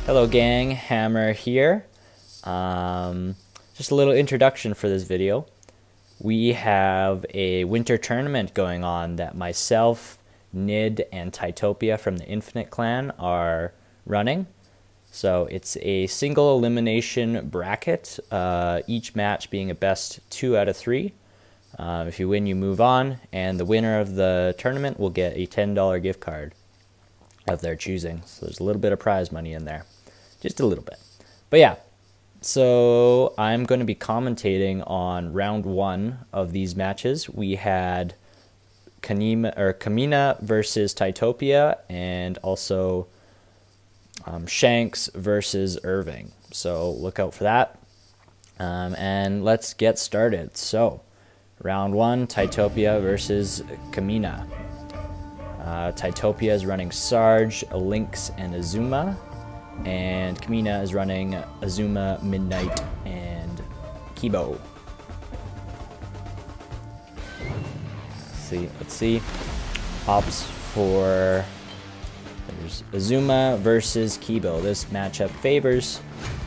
Hello gang, Hammer here. Just a little introduction for this video. We have a winter tournament going on that myself, Nid, and Taitopia from the Infinite Clan are running. So it's a single elimination bracket, each match being a best 2 out of 3. If you win, you move on, and the winner of the tournament will get a $10 gift card of their choosing. So there's a little bit of prize money in there. Just a little bit. But yeah, so I'm going to be commentating on round 1 of these matches. We had Kamina versus Taitopia, and also Shanks versus Irving. So look out for that. And let's get started. So round 1, Taitopia versus Kamina. Taitopia is running Sarge, Lynx, and Azuma. And Kamina is running Azuma, Midnight, and Kibo. Let's see. Ops for... There's Azuma versus Kibo. This matchup favors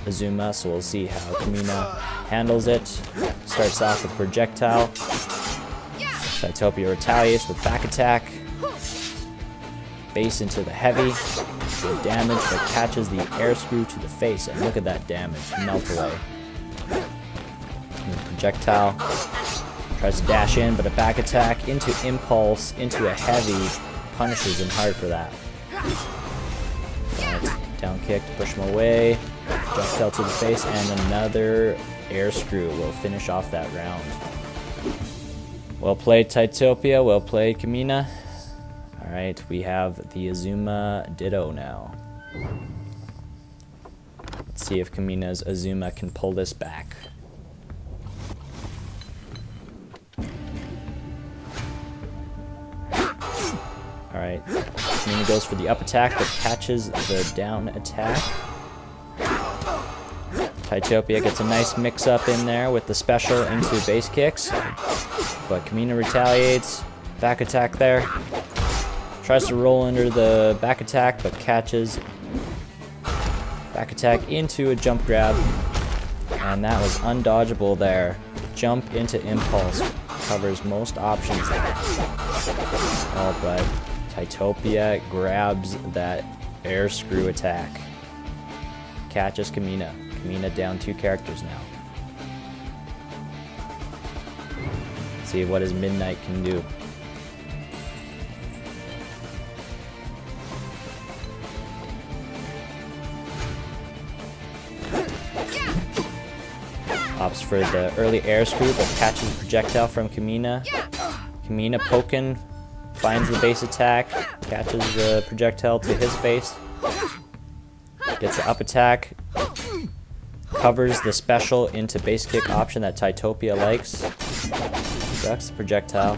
Azuma, so we'll see how Kamina handles it. Starts off with projectile. Taitopia retaliates with back attack. Base into the heavy. Good damage, but catches the air screw to the face, and look at that damage melt away. And projectile tries to dash in, but a back attack into impulse into a heavy punishes him hard for that. Down kick to push him away. Projectile to the face, and another air screw will finish off that round. Well played, Taitopia. Well played, Kamina. Alright, we have the Azuma Ditto now. Let's see if Kamina's Azuma can pull this back. Alright, Kamina goes for the up attack, but catches the down attack. Taitopia gets a nice mix-up in there with the special into base kicks, but Kamina retaliates. Back attack there. Tries to roll under the back attack, but catches back attack into a jump grab, and that was undodgeable there. Jump into impulse covers most options there. Oh, but Taitopia grabs that air screw attack. Catches Kamina. Kamina down 2 characters now. Let's see what his Midnight can do. Opts for the early air screw, but catches the projectile from Kamina. Kamina poking, finds the base attack, catches the projectile to his face. Gets the up attack, covers the special into base kick option that Taitopia likes. Ducks the projectile.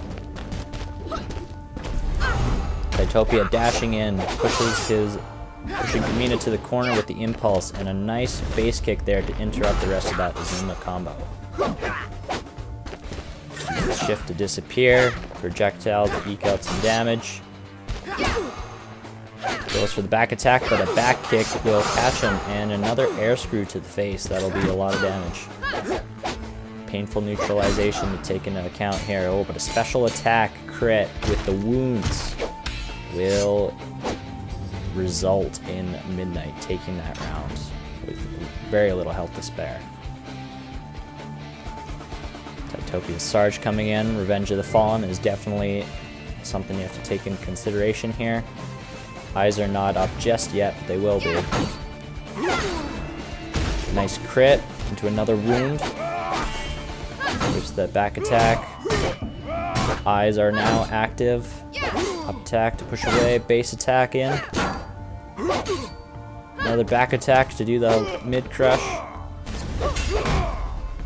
Taitopia dashing in, pushing Kamina to the corner with the impulse, and a nice base kick there to interrupt the rest of that Azuma combo. Shift to disappear, projectile to eke out some damage. Goes for the back attack, but a back kick will catch him, and another air screw to the face. That'll be a lot of damage. Painful neutralization to take into account here. Oh, but a special attack crit with the wounds will result in Midnight taking that round with very little health to spare. Tytopia Sarge coming in. Revenge of the Fallen is definitely something you have to take into consideration here. Eyes are not up just yet, but they will be. Nice crit into another wound. There's the back attack. Eyes are now active. Up attack to push away. Base attack in. Another back attack to do the mid crush.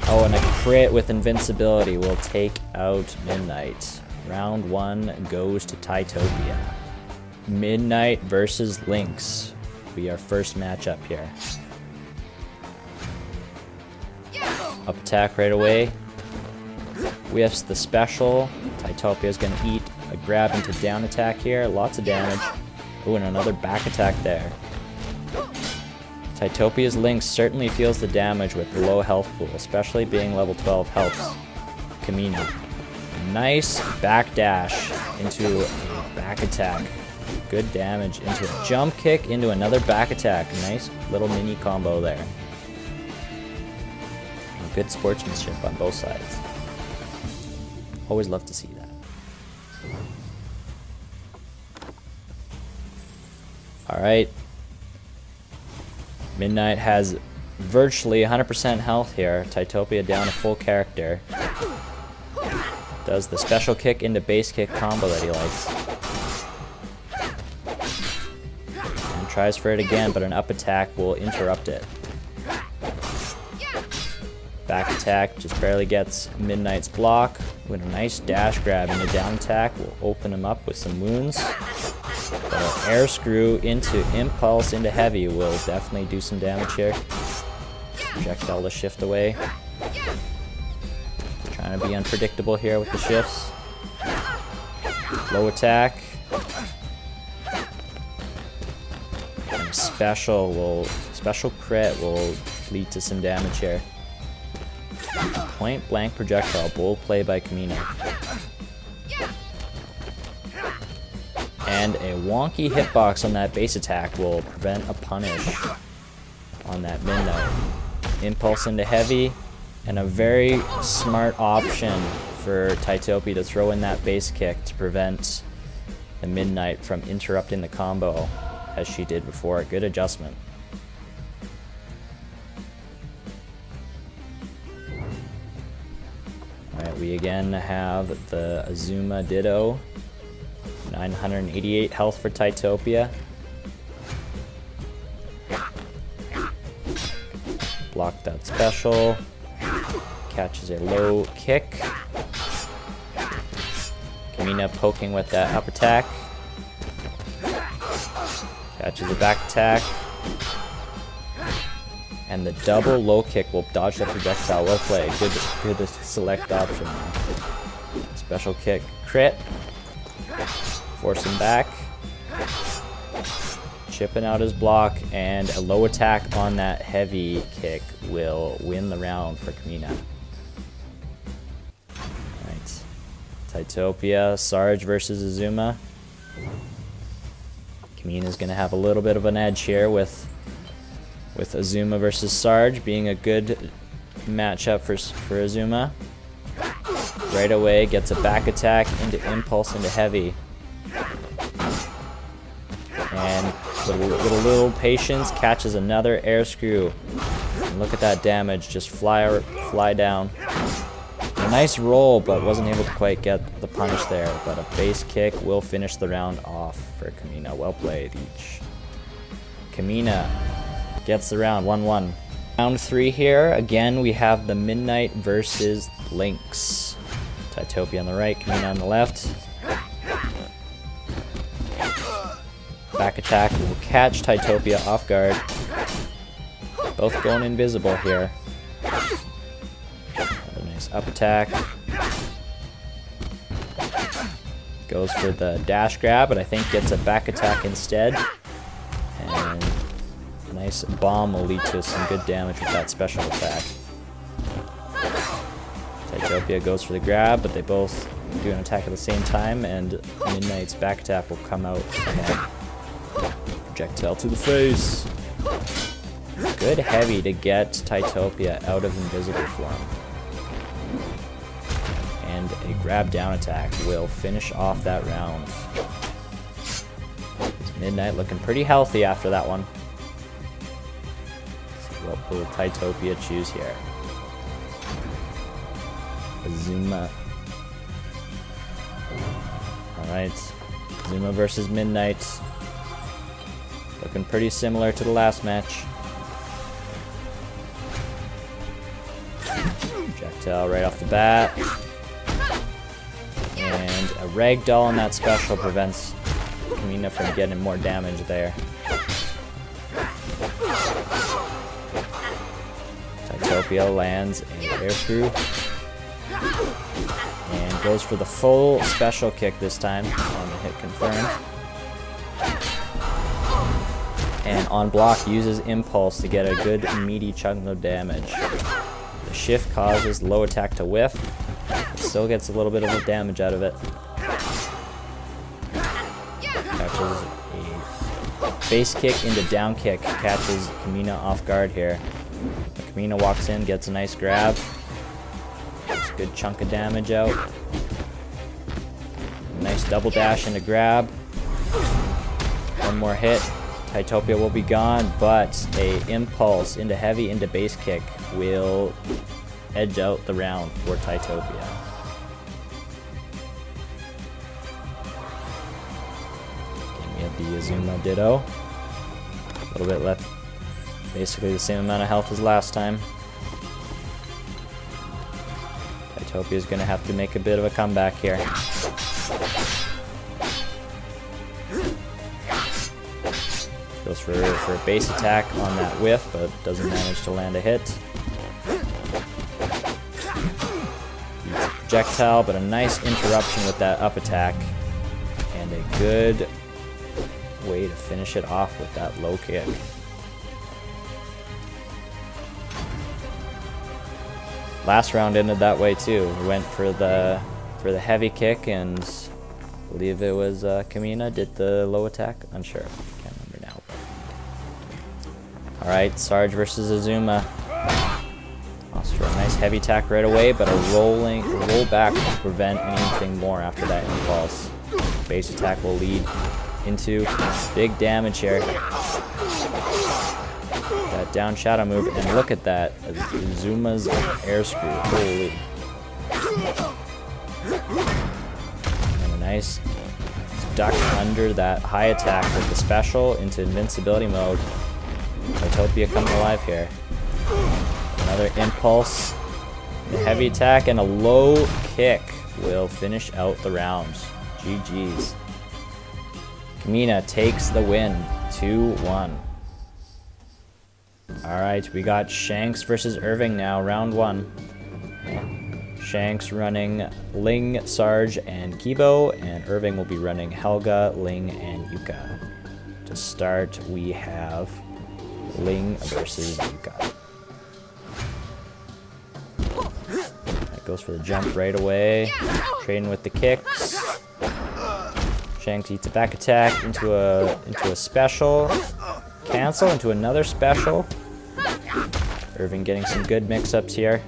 Oh, and a crit with invincibility will take out Midnight. Round 1 goes to Taitopia. Midnight versus Lynx will be our first matchup here. Up attack right away. Whiffs the special. Taitopia is going to eat a grab into down attack here. Lots of damage. Ooh, and another back attack there. Taitopia's Ling certainly feels the damage with the low health pool, especially being level 12 helps Kamina. Nice back dash into a back attack. Good damage into a jump kick into another back attack. Nice little mini combo there. And good sportsmanship on both sides. Always love to see that. Alright. Midnight has virtually 100% health here. Taitopia down a full character. Does the special kick into base kick combo that he likes. And tries for it again, but an up attack will interrupt it. Back attack just barely gets Midnight's block. With a nice dash grab into down attack, will open him up with some wounds. But an air screw into impulse into heavy will definitely do some damage here. Projectile to shift away. Trying to be unpredictable here with the shifts. Low attack. And special crit will lead to some damage here. Point blank projectile, bold play by Kamina. And a wonky hitbox on that base attack will prevent a punish on that Midnight. Impulse into heavy, and a very smart option for Taitopia to throw in that base kick to prevent the Midnight from interrupting the combo as she did before. Good adjustment. Alright, we again have the Azuma Ditto. 988 health for Taitopia. Block that special. Catches a low kick. Kamina poking with that up attack. Catches a back attack. And the double low kick will dodge the projectile. Well played. Good select option. Special kick crit. Force him back. Chipping out his block, and a low attack on that heavy kick will win the round for Kamina. Alright. Tytopia Sarge versus Azuma. Kamina's going to have a little bit of an edge here with Azuma versus Sarge being a good matchup for Azuma. Right away gets a back attack into impulse into heavy. And with a little patience, catches another air screw. And look at that damage, just fly down. A nice roll, but wasn't able to quite get the punish there. But a base kick will finish the round off for Kamina. Well played each. Kamina gets the round, 1-1. Round 3 here. Again, we have the Midnight versus Lynx. Taitopia on the right, Kamina on the left. Back attack will catch Taitopia off guard. Both going invisible here. Another nice up attack. Goes for the dash grab, but I think gets a back attack instead. And a nice bomb will lead to some good damage with that special attack. Taitopia goes for the grab, but they both do an attack at the same time, and Midnight's back attack will come out ahead. Projectile to the face. Good heavy to get Taitopia out of invisible form. And a grab down attack will finish off that round. Midnight looking pretty healthy after that one. Let's see, what will Taitopia choose here? Azuma. Alright. Azuma versus Midnight. Looking pretty similar to the last match. Projectile right off the bat. And a ragdoll on that special prevents Kamina from getting more damage there. Taitopia lands an air screw. And goes for the full special kick this time on the hit confirm. And on block, uses Impulse to get a good meaty chunk of damage. The shift causes low attack to whiff. It still gets a little bit of damage out of it. Catches a base kick into down kick. Catches Kamina off guard here. Kamina walks in, gets a nice grab. Gets a good chunk of damage out. Nice double dash into grab. One more hit. Taitopia will be gone, but a impulse into heavy into base kick will edge out the round for Taitopia. We have the Azuma Ditto. A little bit left, basically the same amount of health as last time. Taitopia is going to have to make a bit of a comeback here. Goes for a base attack on that whiff, but doesn't manage to land a hit. Beats a projectile, but a nice interruption with that up attack. And a good way to finish it off with that low kick. Last round ended that way too. We went for the heavy kick, and I believe it was Kamina did the low attack. Unsure. Can't remember now. Alright, Sarge versus Azuma. Lost for a nice heavy attack right away, but a roll back will prevent anything more after that impulse. Base attack will lead into big damage here. That down shadow move, and look at that. Azuma's air screw. Holy. And a nice duck under that high attack with the special into invincibility mode. Taitopia coming alive here. Another impulse, a heavy attack, and a low kick will finish out the rounds. GG's. Kamina takes the win, 2-1. Alright, we got Shanks versus Irving now, round 1. Shanks running Ling, Sarge, and Kibo, and Irving will be running Helga, Ling, and Yuka. To start, we have Ling versus Yuka. That goes for the jump right away. Trading with the kicks. Shanks eats a back attack into a special. Cancel into another special. Irving getting some good mix-ups here.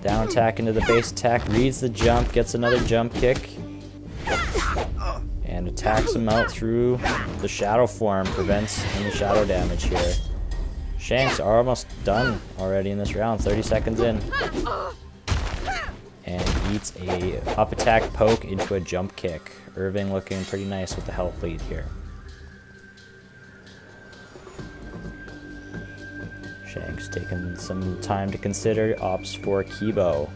Down attack into the base attack. Reads the jump. Gets another jump kick. And attacks him out through the shadow form. Prevents any shadow damage here. Shanks are almost done already in this round. 30 seconds in. And eats a up attack poke into a jump kick. Irving looking pretty nice with the health lead here. Shanks taking some time to consider, opts for Kibo.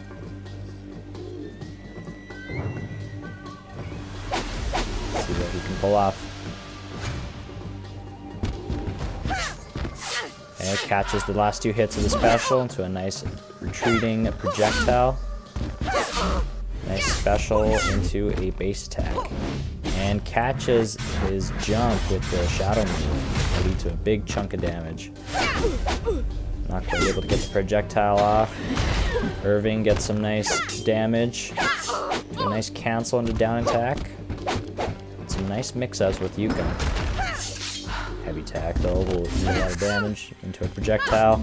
Let's see what he can pull off. And catches the last 2 hits of the special into a nice retreating projectile. Nice special into a base attack. And catches his jump with the shadow move. Will lead to a big chunk of damage. Not quite able to get the projectile off. Irving gets some nice damage. A nice cancel into down attack. Some nice mix-ups with Yuka. Heavy attack though will do a lot of damage into a projectile.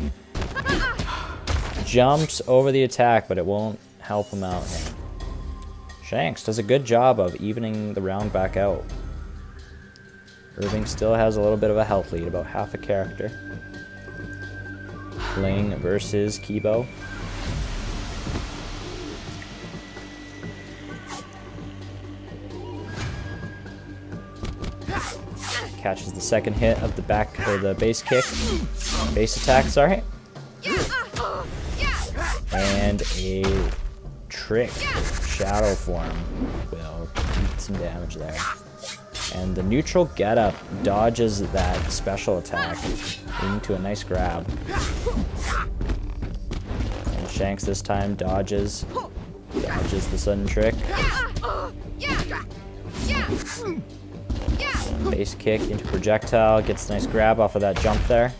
Jumps over the attack, but it won't help him out here. Shanks does a good job of evening the round back out. Irving still has a little bit of a health lead, about half a character. Ling versus Kibo. Catches the second hit of the back, or the base kick. Base attack, sorry. And a trick shadow form will eat some damage there. And the neutral getup dodges that special attack, leading to a nice grab. And Shanks this time dodges the sudden trick. Base kick into projectile, gets a nice grab off of that jump there.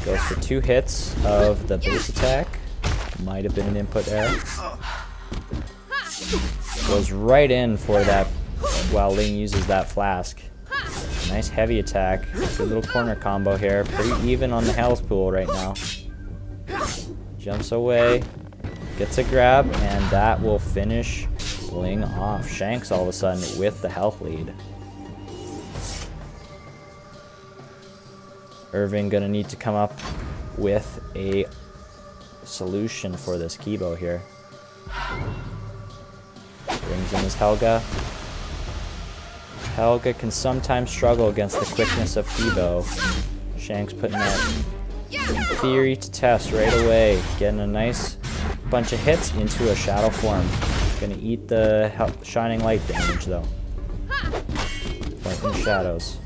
Goes for 2 hits of the base attack. Might have been an input error. Goes right in for that while Ling uses that flask. Nice heavy attack. Good little corner combo here. Pretty even on the health pool right now. Jumps away. Gets a grab, and that will finish Ling off. Shanks all of a sudden with the health lead. Irving gonna need to come up with a solution for this Kibo here. Brings in his Helga. Helga can sometimes struggle against the quickness of Kibo. Shanks putting that in theory to test right away. Getting a nice bunch of hits into a shadow form. Gonna eat the shining light damage though. Pointing shadows.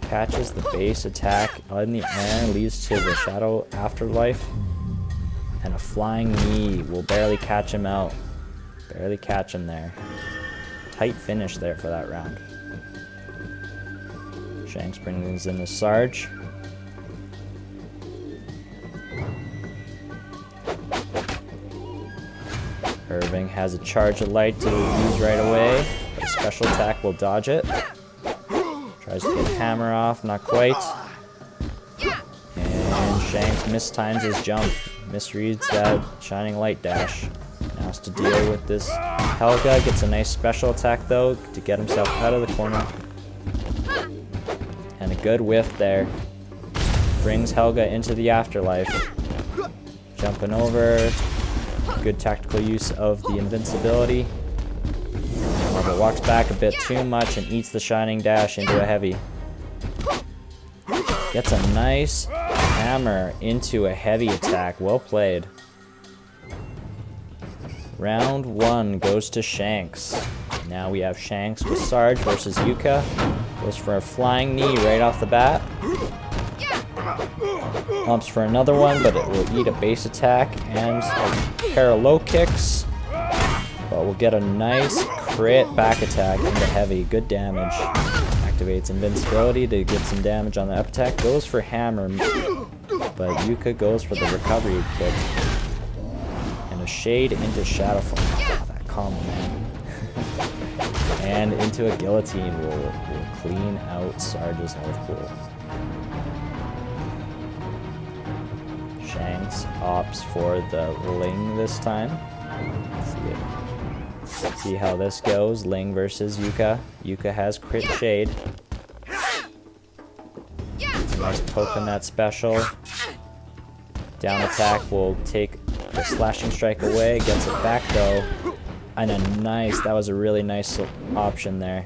Catches the base attack in the air, leads to the shadow afterlife. And a flying knee will barely catch him out. Barely catch him there. Tight finish there for that round. Shanks brings in the Sarge. Irving has a charge of light to use right away, but a special attack will dodge it. Tries to get a hammer off, not quite. And Shanks mistimes his jump. Misreads that shining light dash. Now has to deal with this Helga. Gets a nice special attack though to get himself out of the corner. And a good whiff there. Brings Helga into the afterlife. Jumping over. Good tactical use of the invincibility. But walks back a bit too much and eats the shining dash into a heavy. Gets a nice hammer into a heavy attack. Well played. Round 1 goes to Shanks. Now we have Shanks with Sarge versus Yuka. Goes for a flying knee right off the bat. Humps for another one, but it will eat a base attack and a pair of low kicks. But we'll get a nice crit back attack into heavy. Good damage. Activates invincibility to get some damage on the up attack. Goes for hammer, but Yuka goes for the recovery kick. And a shade into shadow form. Oh, that combo, man. And into a guillotine will clean out Sarge's health pool. Shanks opts for the Ling this time. Let's see how this goes. Ling versus Yuka. Yuka has crit shade. It's a nice poke on that special. Down attack will take the slashing strike away. Gets it back though. And a nice, that was a really nice option there.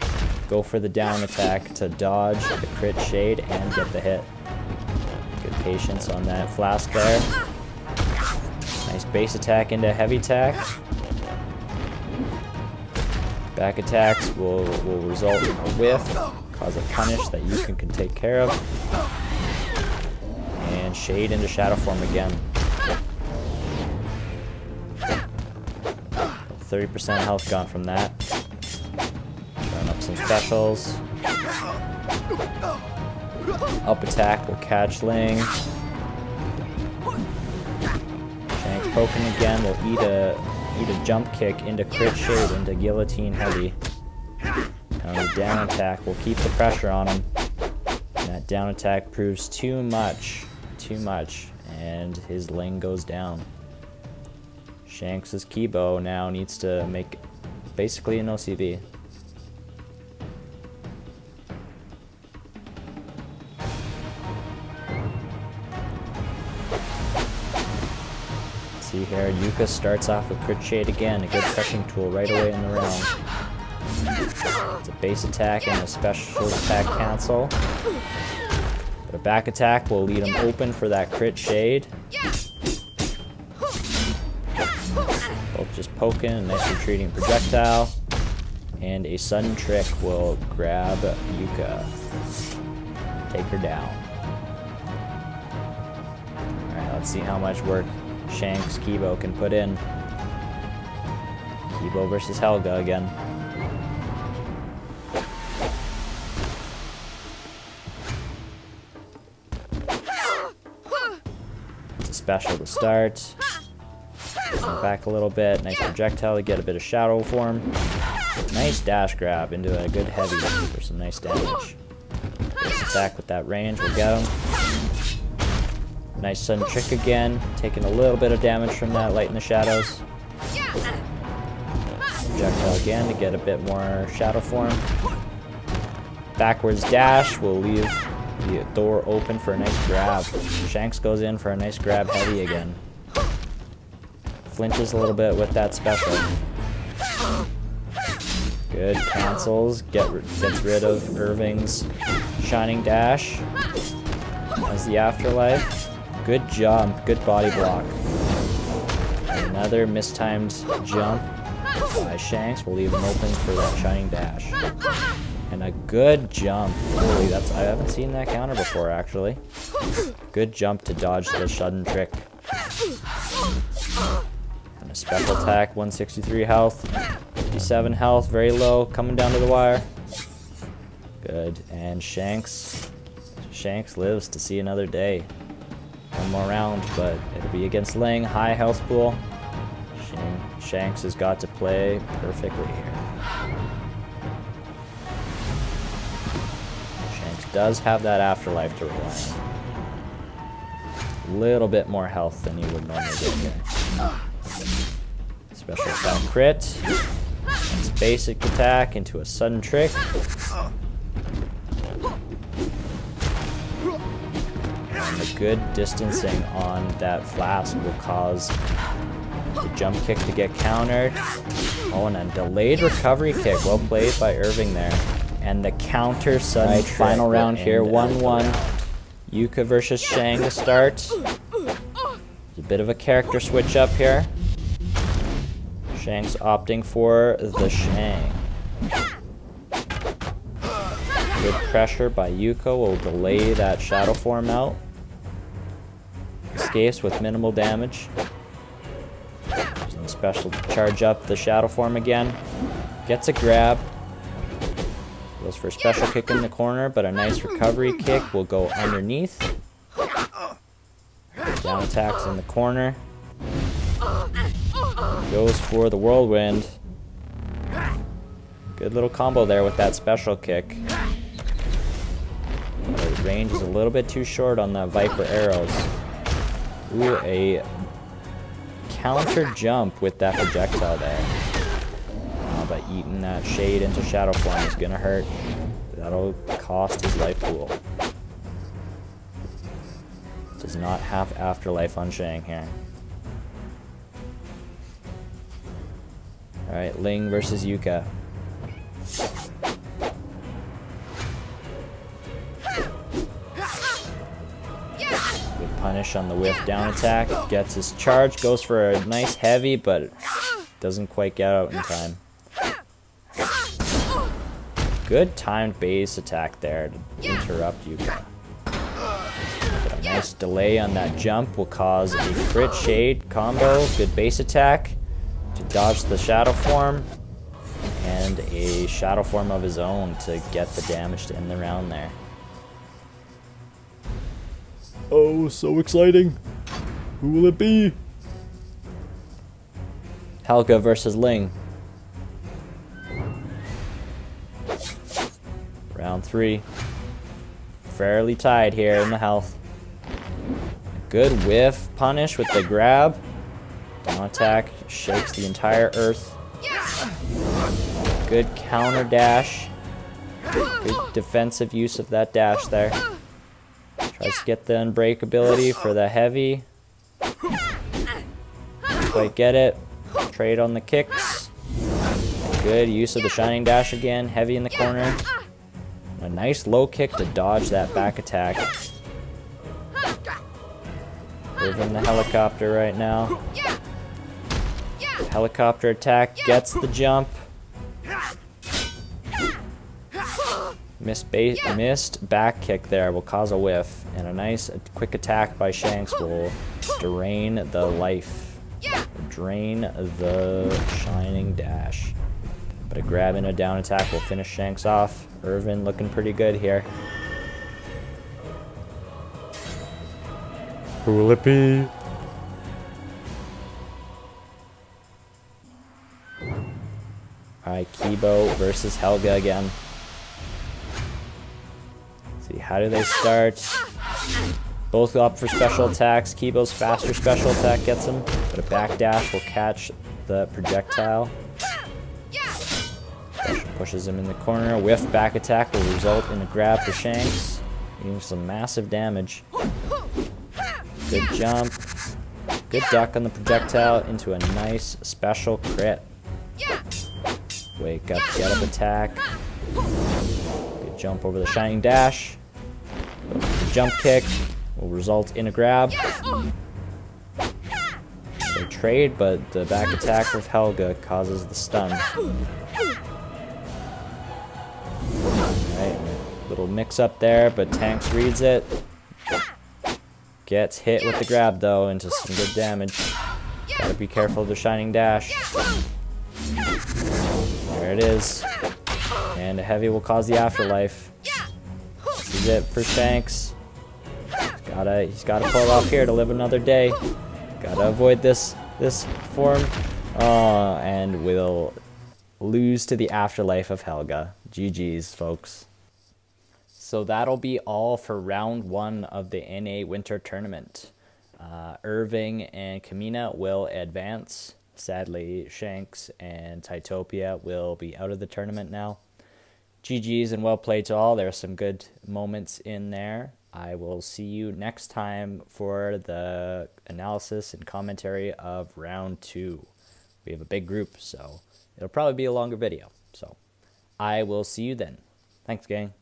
Go for the down attack to dodge the crit shade and get the hit. Good patience on that flask there. Nice base attack into heavy attack. Back attacks will result in a whiff, cause a punish that Yuka can take care of. And shade into shadow form again. 30% health gone from that. Throwing up some specials. Up attack will catch Ling. Shanks poking again will eat a jump kick into crit shade into guillotine heavy. And the down attack will keep the pressure on him. And that down attack proves too much, and his Ling goes down. Shanks' Kibo now needs to make basically an OCV. See here, Yuka starts off with crit shade again, a good crushing tool right away in the round. It's a base attack and a special attack cancel. But a back attack will lead him open for that crit shade. Both just poking, a nice retreating projectile. And a sudden trick will grab Yuka. Take her down. Alright, let's see how much work Shanks Kibo can put in. Kibo versus Helga again. special to start. Back a little bit. Nice projectile to get a bit of shadow form. Nice dash grab into a good heavy for some nice damage. Nice attack with that range will get him. Nice sudden trick again. Taking a little bit of damage from that light in the shadows. Projectile again to get a bit more shadow form. Backwards dash will leave the door open for a nice grab. Shanks goes in for a nice grab heavy again. Flinches a little bit with that special. Good, cancels, gets rid of Irving's shining dash. Has the afterlife. Good jump, good body block. Another mistimed jump by Shanks will leave him open for that shining dash. And a good jump. Holy, I haven't seen that counter before actually. Good jump to dodge the sudden trick. And a special attack, 163 health, 57 health, very low, coming down to the wire. Good, and Shanks lives to see another day. One more round, but it'll be against Ling, high health pool. Shanks has got to play perfectly here. Shanks does have that afterlife to rely on. A little bit more health than you would normally get here. Special attack crit. Nice basic attack into a sudden trick. And the good distancing on that flask will cause the jump kick to get countered. Oh, and a delayed recovery kick. Well played by Irving there. And the counter sudden trick. Final round here, 1-1. Yuka versus Shang to start. There's a bit of a character switch up here. Shang's opting for the Shang. Good pressure by Yuka will delay that shadow form out. Escapes with minimal damage. Special charge up the shadow form again. Gets a grab. Goes for a special kick in the corner, but a nice recovery kick will go underneath. Down attacks in the corner. Goes for the whirlwind. Good little combo there with that special kick. The range is a little bit too short on the Viper arrows. Ooh, a counter jump with that projectile there. But eating that shade into shadow form is gonna hurt. That'll cost his life pool. Does not have afterlife on Shang here. Alright, Ling versus Yuka. Good punish on the whiff down attack. Gets his charge, goes for a nice heavy, but doesn't quite get out in time. Good timed base attack there to interrupt Yuka. But a nice delay on that jump will cause a crit shade combo. Good base attack to dodge the shadow form. And a shadow form of his own to get the damage to end the round there. Oh, so exciting. Who will it be? Helga versus Ling. Round 3. Fairly tied here in the health. Good whiff punish with the grab. Down attack shakes the entire earth. Good counter dash. Good defensive use of that dash there. Tries to get the unbreakability for the heavy. Didn't quite get it. Trade on the kicks. Good use of the shining dash again. Heavy in the corner. A nice low kick to dodge that back attack. Irving the helicopter right now. Helicopter attack gets the jump. Missed back kick there will cause a whiff. And a nice quick attack by Shanks will drain the life. Drain the shining dash. But a grab and a down attack will finish Shanks off. Irving looking pretty good here. Who will it be? Alright, Kibo versus Helga again. Let's see, how do they start? Both go up for special attacks. Kibo's faster special attack gets him, but a backdash will catch the projectile. Special pushes him in the corner. Whiff back attack will result in a grab for Shanks, doing some massive damage. Good jump. Good duck on the projectile into a nice special crit. Wake up, get up attack. Good jump over the shining dash. The jump kick will result in a grab. They trade, but the back attack with Helga causes the stun. Alright, little mix up there, but Tanks reads it. Gets hit with the grab though into some good damage. Gotta be careful of the shining dash. There it is. And a heavy will cause the afterlife. This is it for Shanks. He's gotta pull it off here to live another day. Gotta avoid this form. And we'll lose to the afterlife of Helga. GG's, folks. So that'll be all for round 1 of the NA Winter Tournament. Irving and Kamina will advance. Sadly, Shanks and Taitopia will be out of the tournament now. GG's and well played to all. There are some good moments in there. I will see you next time for the analysis and commentary of round 2. We have a big group, so it'll probably be a longer video. So I will see you then. Thanks, gang.